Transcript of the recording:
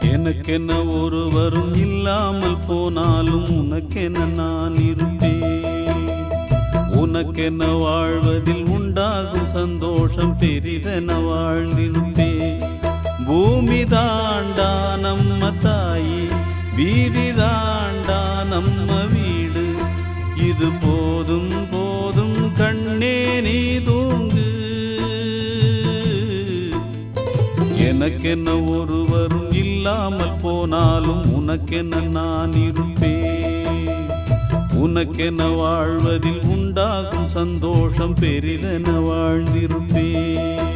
எனக்கென்ன ஒருவரும் இல்லாமல் போனாலும் உனக்கென நான் இருப்பேன். உனக்கென்ன வாழ்வதில் உண்டாகும் சந்தோஷம் பெரிதென வாழ்ந்திருப்பேன். பூமி தாண்டா நம்ம தாயி, வீதி தாண்டா நம்ம வீடு. இது போதும் போதும் கண்ணே நீ தூங்கு. எனக்கென்ன ஒருவரும் இல்லாமல் போனாலும் உனக்கென்ன நான் இருப்பேன். உனக்கென்ன வாழ்வதில் உண்டாகும் சந்தோஷம் பெரிதென வாழ்ந்திருப்பேன்.